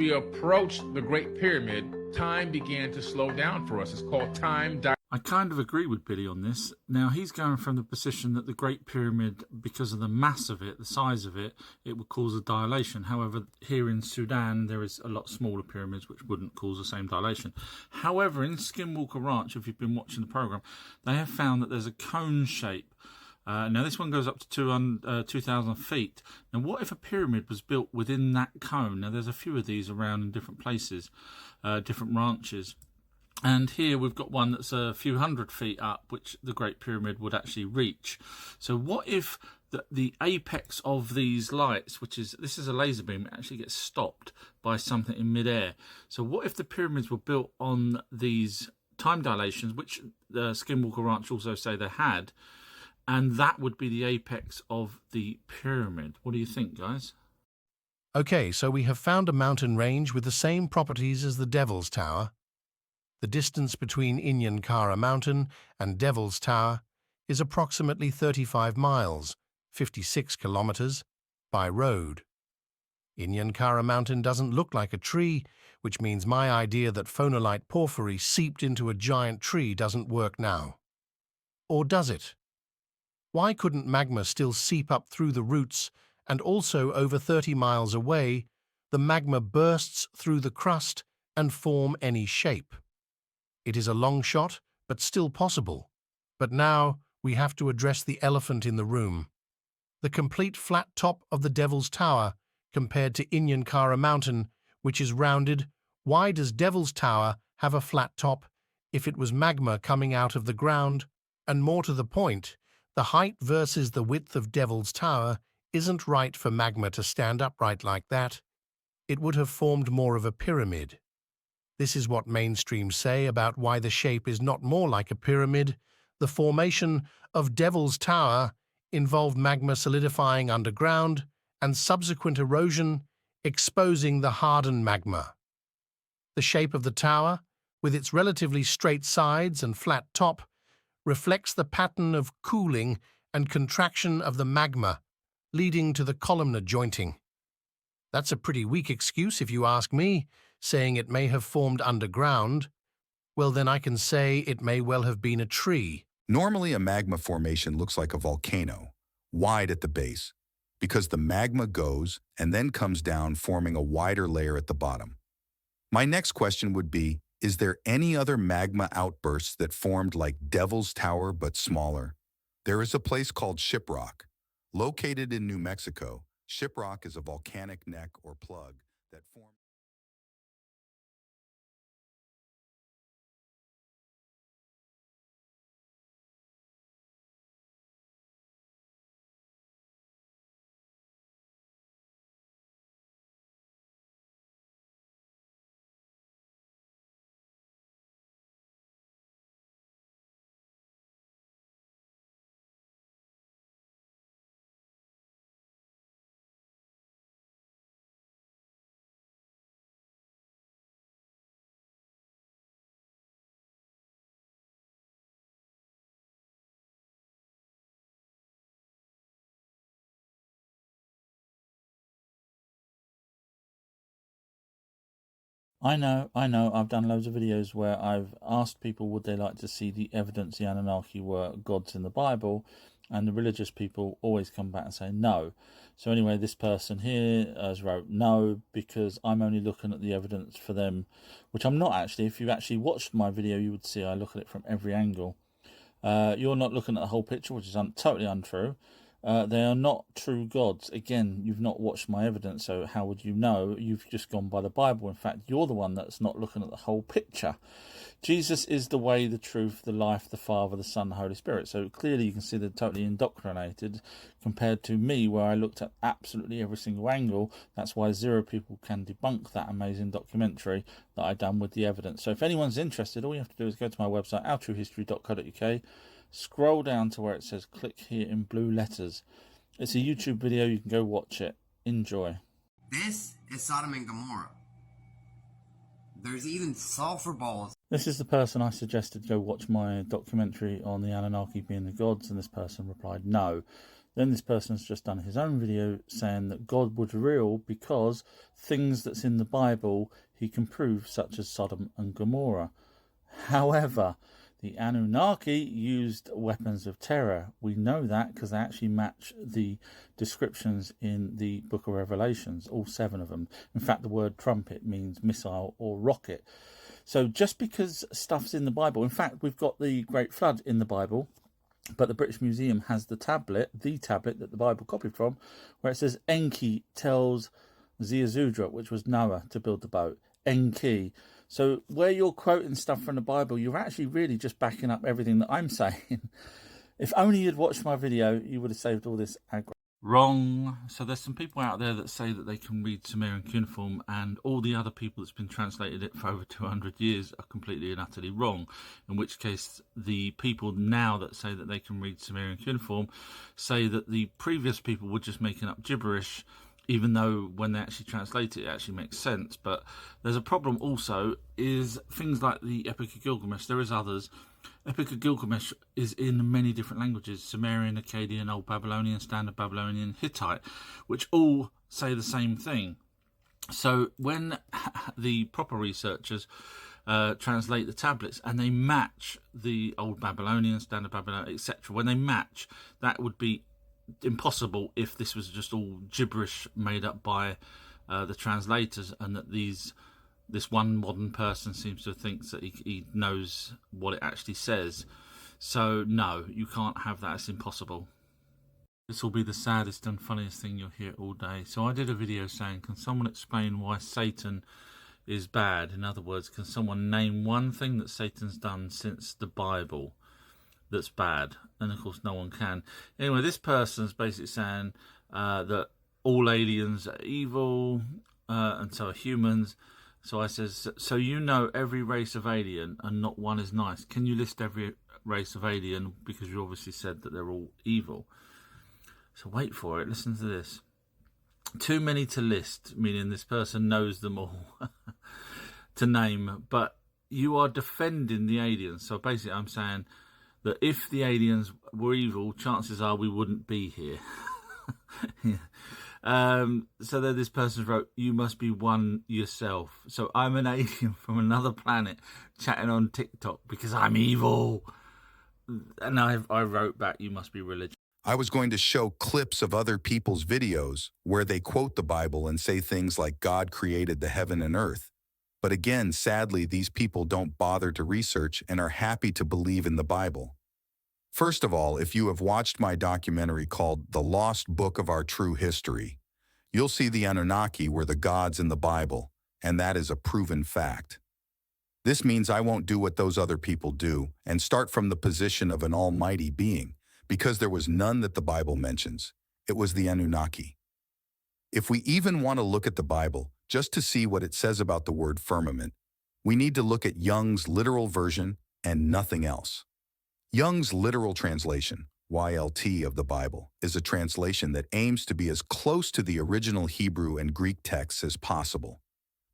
we approached the Great Pyramid, time began to slow down for us. It's called time dilation. I kind of agree with Billy on this. Now, he's going from the position that the Great Pyramid, because of the mass of it, the size of it, it would cause a dilation. However, here in Sudan, there is a lot smaller pyramids which wouldn't cause the same dilation. However, in Skinwalker Ranch, if you've been watching the program, they have found that there's a cone shape. Now, this one goes up to 2,000 feet. Now, what if a pyramid was built within that cone? Now, there's a few of these around in different places, different ranches. And here we've got one that's a few hundred feet up, which the Great Pyramid would actually reach. So what if the apex of these lights, this is a laser beam, it actually gets stopped by something in midair. So what if the pyramids were built on these time dilations, which the Skinwalker Ranch also say they had, and that would be the apex of the pyramid? What do you think, guys? Okay, so we have found a mountain range with the same properties as the Devil's Tower. The distance between Inyankara Mountain and Devil's Tower is approximately 35 miles, 56 kilometers, by road. Inyankara Mountain doesn't look like a tree, which means my idea that phonolite porphyry seeped into a giant tree doesn't work now. Or does it? Why couldn't magma still seep up through the roots, and also over 30 miles away, the magma bursts through the crust and form any shape? It is a long shot, but still possible. But now we have to address the elephant in the room. The complete flat top of the Devil's Tower compared to Inyankara Mountain, which is rounded. Why does Devil's Tower have a flat top if it was magma coming out of the ground? And more to the point, the height versus the width of Devil's Tower isn't right for magma to stand upright like that. It would have formed more of a pyramid. This is what mainstream say about why the shape is not more like a pyramid. The formation of Devil's Tower involved magma solidifying underground and subsequent erosion, exposing the hardened magma. The shape of the tower, with its relatively straight sides and flat top, reflects the pattern of cooling and contraction of the magma, leading to the columnar jointing. That's a pretty weak excuse if you ask me, saying it may have formed underground. Well, then I can say it may well have been a tree. Normally, a magma formation looks like a volcano, wide at the base, because the magma goes and then comes down, forming a wider layer at the bottom. My next question would be, is there any other magma outbursts that formed like Devil's Tower but smaller? There is a place called Shiprock. Located in New Mexico, Shiprock is a volcanic neck or plug that forms. I know, I've done loads of videos where I've asked people would they like to see the evidence the Anunnaki were gods in the Bible, and the religious people always come back and say no. So anyway, this person here has wrote no, because I'm only looking at the evidence for them, which I'm not actually. If you actually watched my video, you would see I look at it from every angle. You're not looking at the whole picture, which is totally untrue. They are not true gods. Again, you've not watched my evidence, so how would you know? You've just gone by the Bible. In fact, you're the one that's not looking at the whole picture. Jesus is the way, the truth, the life, the Father, the Son, the Holy Spirit. So clearly you can see they're totally indoctrinated compared to me, where I looked at absolutely every single angle. That's why 0 people can debunk that amazing documentary that I done with the evidence. So if anyone's interested, all you have to do is go to my website, ourtruehistory.co.uk. Scroll down to where it says click here in blue letters. It's a YouTube video. You can go watch it. Enjoy. This is Sodom and Gomorrah. There's even sulfur balls. This is the person I suggested go watch my documentary on the Anunnaki being the gods, and this person replied no. Then this person's just done his own video saying that God was real because things that's in the Bible he can prove, such as Sodom and Gomorrah. However, the Anunnaki used weapons of terror. We know that because they actually match the descriptions in the Book of Revelations, all 7 of them. In fact, the word trumpet means missile or rocket. So just because stuff's in the Bible, in fact, we've got the Great Flood in the Bible, but the British Museum has the tablet that the Bible copied from, where it says Enki tells Ziusudra, which was Noah, to build the boat. Enki. So where you're quoting stuff from the Bible, you're actually really just backing up everything that I'm saying. If only you'd watched my video, you would have saved all this aggro. Wrong. So there's some people out there that say that they can read Sumerian cuneiform, and all the other people that's been translated it for over 200 years are completely and utterly wrong. In which case, the people now that say that they can read Sumerian cuneiform say that the previous people were just making up gibberish, even though when they actually translate it, it actually makes sense. But there's a problem also, is things like the Epic of Gilgamesh. There is others. Epic of Gilgamesh is in many different languages: Sumerian, Akkadian, Old Babylonian, Standard Babylonian, Hittite, which all say the same thing. So when the proper researchers translate the tablets and they match the Old Babylonian, Standard Babylonian, etc., when they match, that would be impossible if this was just all gibberish made up by the translators, and that this one modern person seems to think that he knows what it actually says. So no, you can't have that. It's impossible. This will be the saddest and funniest thing you'll hear all day. So I did a video saying, can someone explain why Satan is bad? In other words, can someone name one thing that Satan's done since the Bible that's bad? And of course no one can. Anyway, this person's basically saying that all aliens are evil, and so are humans. So I says, so you know every race of alien and not one is nice. Can you list every race of alien? Because you obviously said that they're all evil. So wait for it, listen to this. Too many to list, meaning this person knows them all to name, but you are defending the aliens. So basically I'm saying that if the aliens were evil, chances are we wouldn't be here. Yeah. So then this person wrote, you must be one yourself. So I'm an alien from another planet chatting on TikTok because I'm evil. And I wrote back, you must be religious. I was going to show clips of other people's videos where they quote the Bible and say things like God created the heaven and earth. But again, sadly, these people don't bother to research and are happy to believe in the Bible. First of all, if you have watched my documentary called The Lost Book of Our True History, you'll see the Anunnaki were the gods in the Bible, and that is a proven fact. This means I won't do what those other people do and start from the position of an almighty being, because there was none that the Bible mentions. It was the Anunnaki. If we even want to look at the Bible just to see what it says about the word firmament, we need to look at Young's literal version and nothing else. Young's literal translation, YLT, of the Bible is a translation that aims to be as close to the original Hebrew and Greek texts as possible,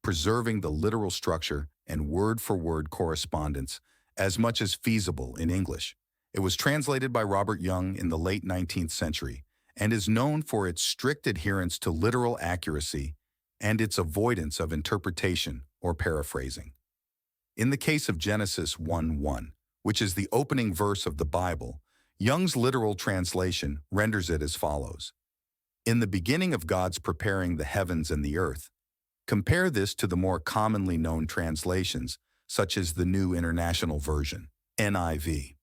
preserving the literal structure and word-for-word correspondence as much as feasible in English. It was translated by Robert Young in the late 19th century and is known for its strict adherence to literal accuracy and its avoidance of interpretation or paraphrasing. In the case of Genesis 1:1, which is the opening verse of the Bible, Young's literal translation renders it as follows. In the beginning of God's preparing the heavens and the earth. Compare this to the more commonly known translations, such as the New International Version, NIV.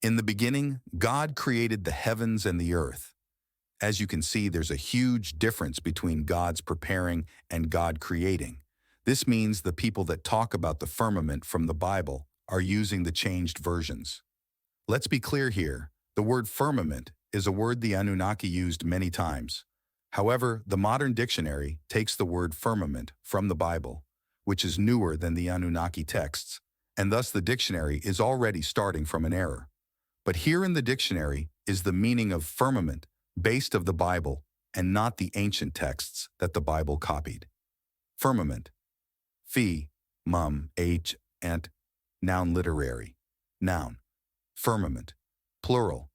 In the beginning, God created the heavens and the earth. As you can see, there's a huge difference between God's preparing and God creating. This means the people that talk about the firmament from the Bible are using the changed versions. Let's be clear here. The word firmament is a word the Anunnaki used many times. However, the modern dictionary takes the word firmament from the Bible, which is newer than the Anunnaki texts, and thus the dictionary is already starting from an error. But here in the dictionary is the meaning of firmament based of the Bible and not the ancient texts that the Bible copied. Firmament. Fee, mum, h, ant, noun literary. Noun. Firmament. Plural.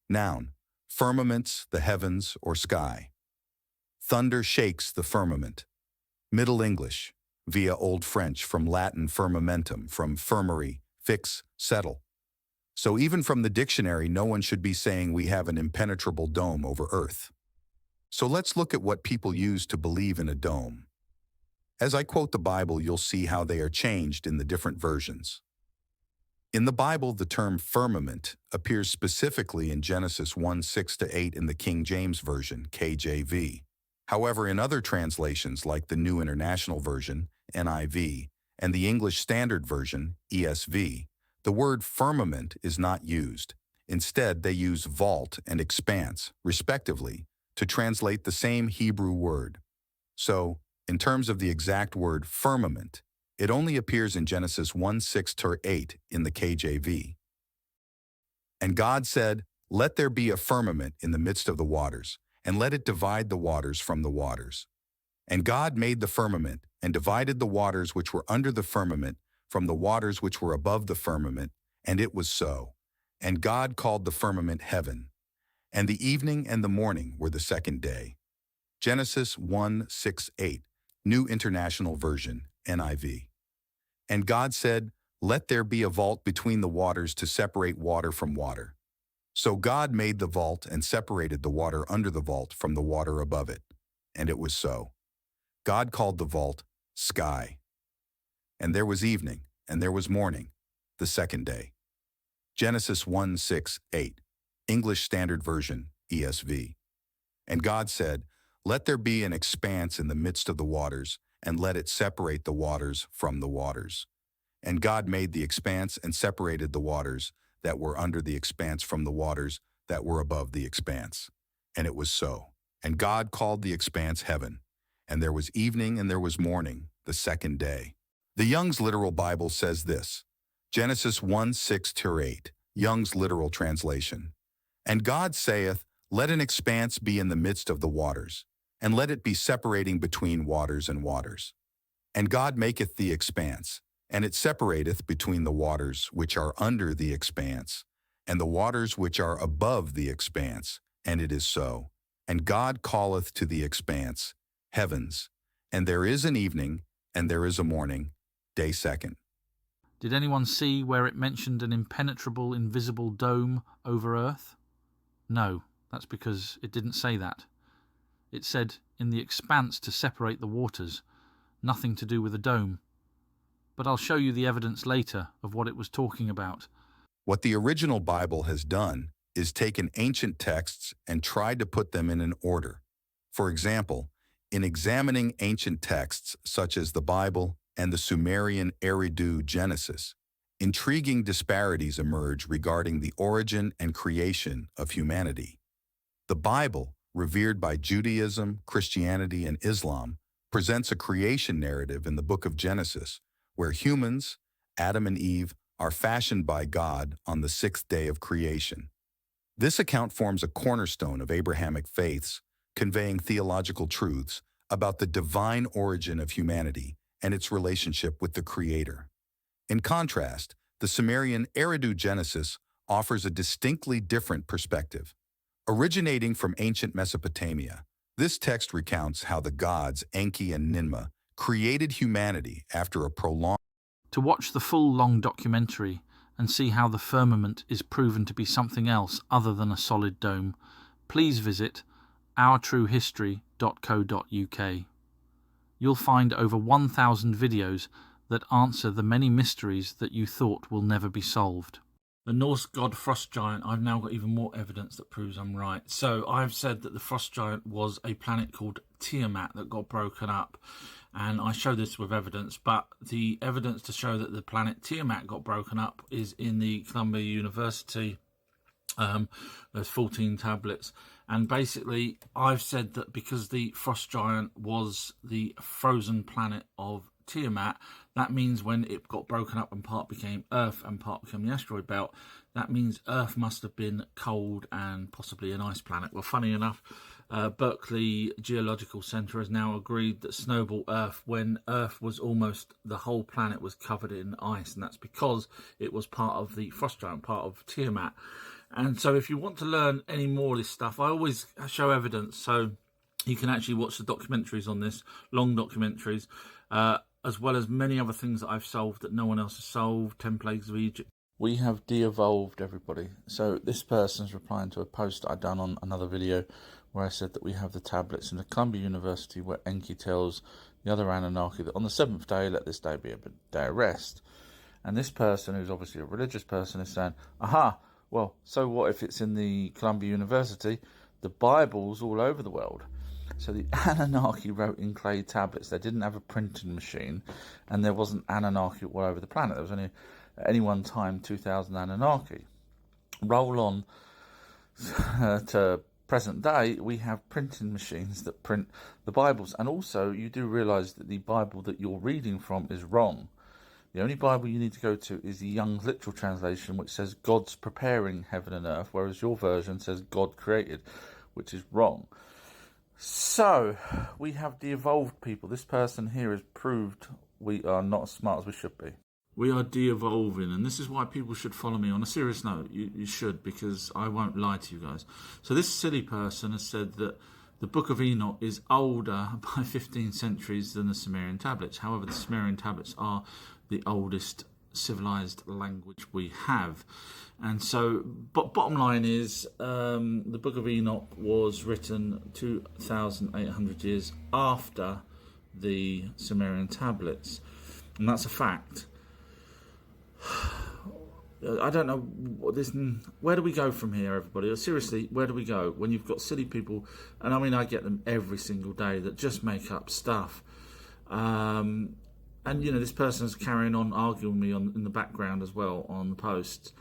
Noun. firmaments, the heavens or sky. Thunder shakes the firmament. Middle English, via Old French from Latin firmamentum, from firmary, fix, settle. So even from the dictionary, no one should be saying we have an impenetrable dome over Earth. So let's look at what people use to believe in a dome. As I quote the Bible, you'll see how they are changed in the different versions. In the Bible, the term firmament appears specifically in Genesis 1:6-8 in the King James Version, KJV. However, in other translations like the New International Version, NIV, and the English Standard Version, ESV, the word firmament is not used. Instead, they use vault and expanse, respectively, to translate the same Hebrew word. So, in terms of the exact word firmament, it only appears in Genesis 1:6-8 in the KJV. And God said, "Let there be a firmament in the midst of the waters, and let it divide the waters from the waters." And God made the firmament, and divided the waters which were under the firmament from the waters which were above the firmament, and it was so. And God called the firmament heaven. And the evening and the morning were the second day. Genesis 1:6-8, New International Version, NIV. And God said, "Let there be a vault between the waters to separate water from water." So God made the vault and separated the water under the vault from the water above it. And it was so. God called the vault sky. And there was evening, and there was morning, the second day. Genesis 1:6-8, English Standard Version, ESV. And God said, "Let there be an expanse in the midst of the waters, and let it separate the waters from the waters." And God made the expanse and separated the waters that were under the expanse from the waters that were above the expanse. And it was so. And God called the expanse heaven. And there was evening and there was morning, the second day. The Young's Literal Bible says this, Genesis 1:6-8, Young's Literal Translation. And God saith, "Let an expanse be in the midst of the waters, and let it be separating between waters and waters. And God maketh the expanse, and it separateth between the waters which are under the expanse, and the waters which are above the expanse, and it is so. And God calleth to the expanse heavens, and there is an evening, and there is a morning, day second." Did anyone see where it mentioned an impenetrable, invisible dome over Earth? No, that's because it didn't say that. It said, in the expanse to separate the waters, nothing to do with a dome. But I'll show you the evidence later of what it was talking about. What the original Bible has done is taken ancient texts and tried to put them in an order. For example, in examining ancient texts such as the Bible and the Sumerian Eridu Genesis, intriguing disparities emerge regarding the origin and creation of humanity. The Bible, revered by Judaism, Christianity, and Islam, presents a creation narrative in the book of Genesis, where humans, Adam and Eve, are fashioned by God on the sixth day of creation. This account forms a cornerstone of Abrahamic faiths, conveying theological truths about the divine origin of humanity and its relationship with the Creator. In contrast, the Sumerian Eridu Genesis offers a distinctly different perspective. Originating from ancient Mesopotamia, this text recounts how the gods Enki and Ninmah created humanity after a prolonged... To watch the full long documentary and see how the firmament is proven to be something else other than a solid dome, please visit ourtruehistory.co.uk. You'll find over 1,000 videos that answer the many mysteries that you thought will never be solved. The Norse god frost giant, I've now got even more evidence that proves I'm right. So I've said that the frost giant was a planet called Tiamat that got broken up. And I show this with evidence, but the evidence to show that the planet Tiamat got broken up is in the Columbia University. There's 14 tablets. And basically, I've said that because the frost giant was the frozen planet of Tiamat, that means when it got broken up and part became Earth and part became the asteroid belt, that means Earth must have been cold and possibly an ice planet. Well, funny enough, Berkeley Geological Center has now agreed that snowball Earth, when Earth was almost the whole planet was covered in ice, and that's because it was part of the frost giant, part of Tiamat. And so if you want to learn any more of this stuff, I always show evidence. So you can actually watch the documentaries on this, long documentaries, as well as many other things that I've solved that no one else has solved, 10 Plagues of Egypt. We have de-evolved, everybody. So this person's replying to a post I'd done on another video where I said that we have the tablets in the Columbia University where Enki tells the other Anunnaki that on the seventh day, let this day be a day of rest. And this person, who's obviously a religious person, is saying, aha, well, so what if it's in the Columbia University? The Bible's all over the world. So the Anunnaki wrote in clay tablets. They didn't have a printing machine, and there wasn't Anunnaki all over the planet. There was only, at any one time, 2,000 Anunnaki. Roll on to present day, we have printing machines that print the Bibles. And also, you do realise that the Bible that you're reading from is wrong. The only Bible you need to go to is the Young's Literal Translation, which says God's preparing heaven and earth, whereas your version says God created, which is wrong. So, we have de-evolved people. This person here has proved we are not as smart as we should be. We are de-evolving, and this is why people should follow me. On a serious note, you should, because I won't lie to you guys. So this silly person has said that the Book of Enoch is older by 15 centuries than the Sumerian tablets. However, the Sumerian tablets are the oldest civilized language we have. And so, but bottom line is, the Book of Enoch was written 2,800 years after the Sumerian tablets. And that's a fact. I don't know what this. Where do we go from here, everybody? Seriously, where do we go when you've got silly people? And I mean, I get them every single day that just make up stuff. And you know, this person's carrying on arguing with me in the background as well on the posts.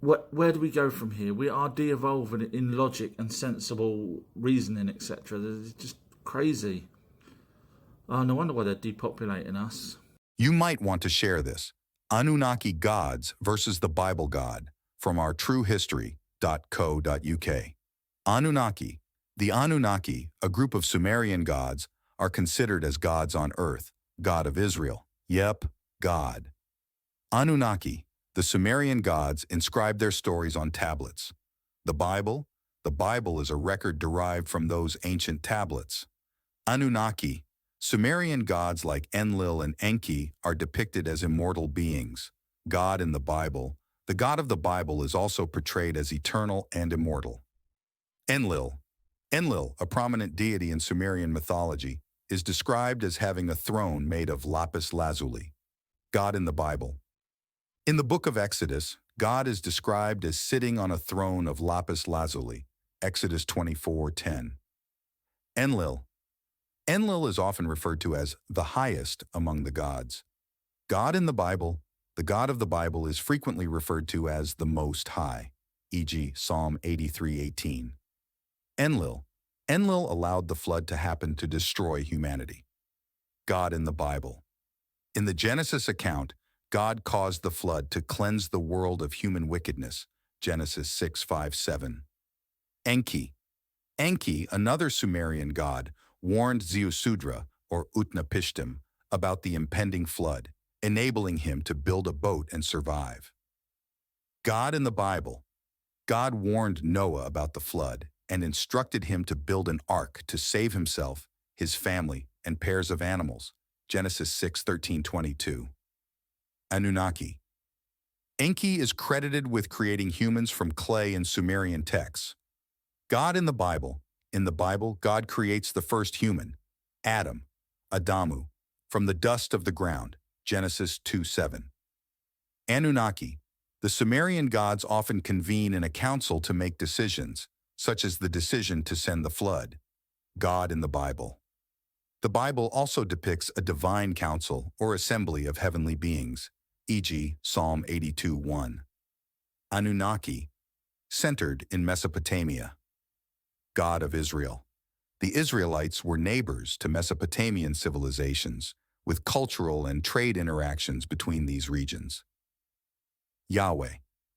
Where do we go from here? We are de-evolving in logic and sensible reasoning, etc. It's just crazy. Oh, no wonder why they're depopulating us. You might want to share this. Anunnaki Gods versus the Bible God from our truehistory.co.uk. Anunnaki. The Anunnaki, a group of Sumerian gods, are considered as gods on earth. God of Israel. Yep, God. Anunnaki. The Sumerian gods inscribed their stories on tablets. The Bible is a record derived from those ancient tablets. Anunnaki. Sumerian gods like Enlil and Enki are depicted as immortal beings. God in the Bible. The God of the Bible is also portrayed as eternal and immortal. Enlil, a prominent deity in Sumerian mythology, is described as having a throne made of lapis lazuli. God in the Bible. In the book of Exodus, God is described as sitting on a throne of lapis lazuli. Exodus 24:10. Enlil is often referred to as the highest among the gods. God in the Bible, the God of the Bible is frequently referred to as the Most High, e.g. Psalm 83:18. Enlil allowed the flood to happen to destroy humanity. God in the Bible. In the Genesis account, God caused the flood to cleanse the world of human wickedness, Genesis 6:5-7. Enki, another Sumerian god, warned Ziusudra, or Utnapishtim, about the impending flood, enabling him to build a boat and survive. God in the Bible. God warned Noah about the flood and instructed him to build an ark to save himself, his family, and pairs of animals, Genesis 6:13-22. Anunnaki. Enki is credited with creating humans from clay in Sumerian texts. God in the Bible. In the Bible, God creates the first human, Adam, Adamu, from the dust of the ground, Genesis 2:7. Anunnaki. The Sumerian gods often convene in a council to make decisions, such as the decision to send the flood. God in the Bible. The Bible also depicts a divine council or assembly of heavenly beings, e.g. Psalm 82:1. Anunnaki. Centered in Mesopotamia. God of Israel. The Israelites were neighbors to Mesopotamian civilizations, with cultural and trade interactions between these regions. Yahweh.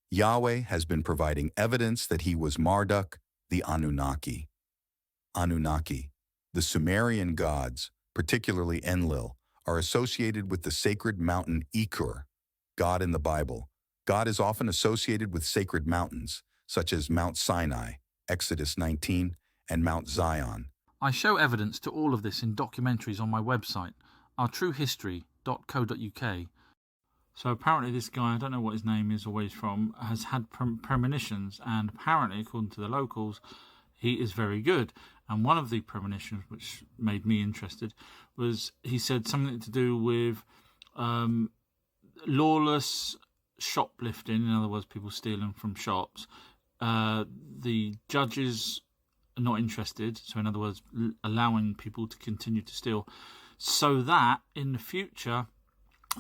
Yahweh has been providing evidence that he was Marduk, the Anunnaki. Anunnaki. The Sumerian gods, particularly Enlil, are associated with the sacred mountain Ekur. God in the Bible. God is often associated with sacred mountains, such as Mount Sinai, Exodus 19, and Mount Zion. I show evidence to all of this in documentaries on my website, ourtruehistory.co.uk. So apparently this guy, I don't know what his name is or where he's from, has had premonitions, and apparently, according to the locals, he is very good. And one of the premonitions, which made me interested, was he said something to do with lawless shoplifting, in other words, people stealing from shops. The judges are not interested, so in other words, allowing people to continue to steal, so that in the future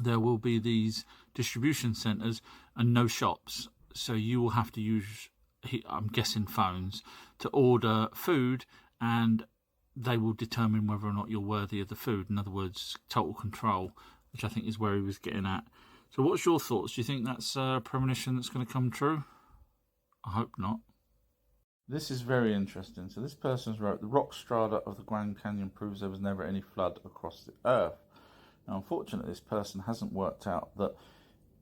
there will be these distribution centres and no shops. So you will have to use, I'm guessing, phones to order food, and they will determine whether or not you're worthy of the food. In other words, total control, which I think is where he was getting at. So what's your thoughts? Do you think that's a premonition that's going to come true? I hope not. This is very interesting. So this person's wrote, the rock strata of the Grand Canyon proves there was never any flood across the earth. Now, unfortunately, this person hasn't worked out that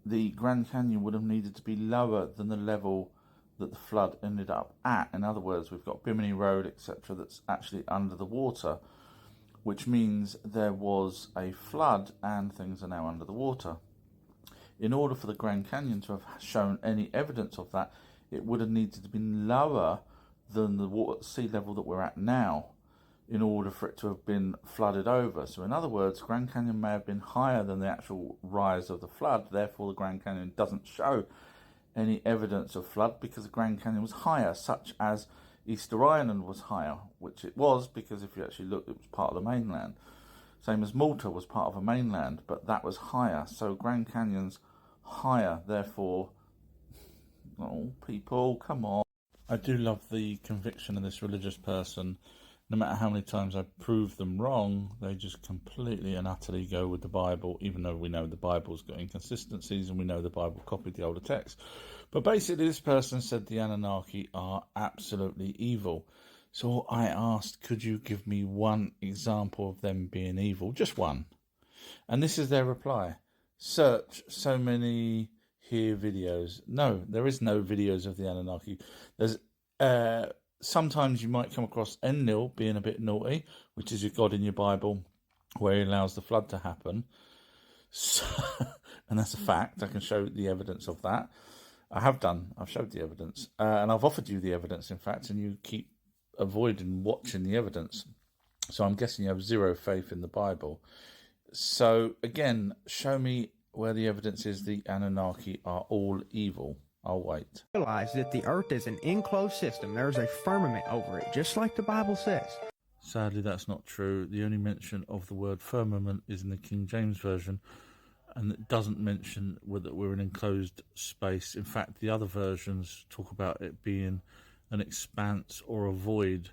the Grand Canyon would have needed to be lower than the level that the flood ended up at. In other words, we've got Bimini Road, etc., that's actually under the water, which means there was a flood and things are now under the water. In order for the Grand Canyon to have shown any evidence of that, it would have needed to be lower than the water sea level that we're at now in order for it to have been flooded over. So in other words, Grand Canyon may have been higher than the actual rise of the flood, therefore the Grand Canyon doesn't show any evidence of flood because the Grand Canyon was higher, such as Easter Island was higher, which it was because if you actually look, it was part of the mainland. Same as Malta was part of a mainland, but that was higher. So Grand Canyon's higher, therefore, oh, people, come on. I do love the conviction of this religious person. No matter how many times I prove them wrong, they just completely and utterly go with the Bible, even though we know the Bible's got inconsistencies and we know the Bible copied the older text. But basically, this person said the Anunnaki are absolutely evil. So I asked, could you give me one example of them being evil? Just one. And this is their reply. Search so many here videos. No, there is no videos of the Anunnaki. There's sometimes you might come across Enlil being a bit naughty, which is your God in your Bible, where he allows the flood to happen. So, and that's a fact. I can show the evidence of that. I have done. I've showed the evidence. And I've offered you the evidence, in fact, and you keep avoiding watching the evidence. So I'm guessing you have zero faith in the Bible. So, again, show me where the evidence is the Anunnaki are all evil. I'll wait. Realize that the earth is an enclosed system. There's a firmament over it, just like the Bible says. Sadly, that's not true. The only mention of the word firmament is in the King James Version, and it doesn't mention whether we're an enclosed space. In fact, the other versions talk about it being an expanse or a void.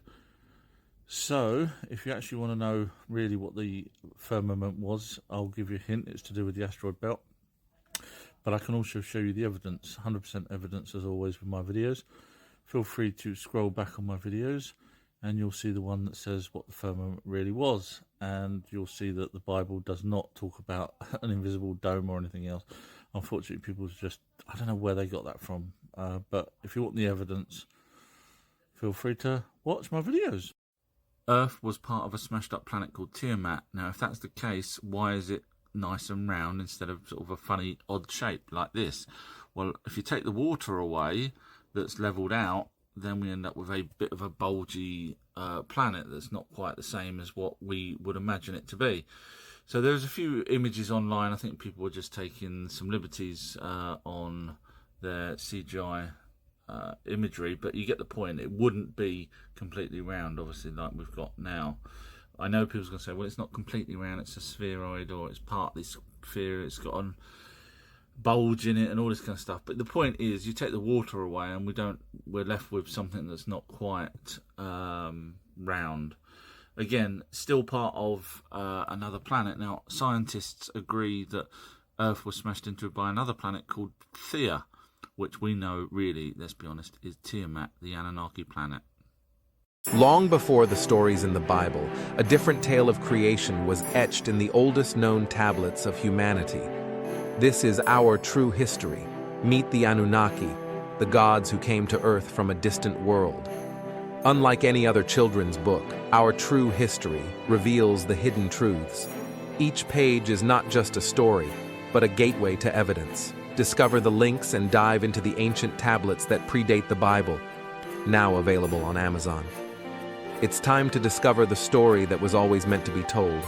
So, if you actually want to know really what the firmament was, I'll give you a hint. It's to do with the asteroid belt. But I can also show you the evidence, 100% evidence as always with my videos. Feel free to scroll back on my videos and you'll see the one that says what the firmament really was. And you'll see that the Bible does not talk about an invisible dome or anything else. Unfortunately, people just, I don't know where they got that from. But if you want the evidence, feel free to watch my videos. Earth was part of a smashed up planet called Tiamat. Now, if that's the case, why is it nice and round instead of sort of a funny odd shape like this? Well, if you take the water away that's leveled out, then we end up with a bit of a bulgy planet that's not quite the same as what we would imagine it to be. So there's a few images online. I think people were just taking some liberties on their CGI imagery, but you get the point. It wouldn't be completely round, obviously, like we've got now. I know people's going to say, well, it's not completely round, it's a spheroid, or it's partly sphere, it's got a bulge in it and all this kind of stuff. But the point is, you take the water away and we're left with something that's not quite round. Again, still part of another planet. Now, scientists agree that Earth was smashed into by another planet called Theia, which we know really, let's be honest, is Tiamat, the Anunnaki planet. Long before the stories in the Bible, a different tale of creation was etched in the oldest known tablets of humanity. This is our true history, Meet the Anunnaki, the gods who came to Earth from a distant world. Unlike any other children's book, our true history reveals the hidden truths. Each page is not just a story, but a gateway to evidence. Discover the links and dive into the ancient tablets that predate the Bible, now available on Amazon. It's time to discover the story that was always meant to be told.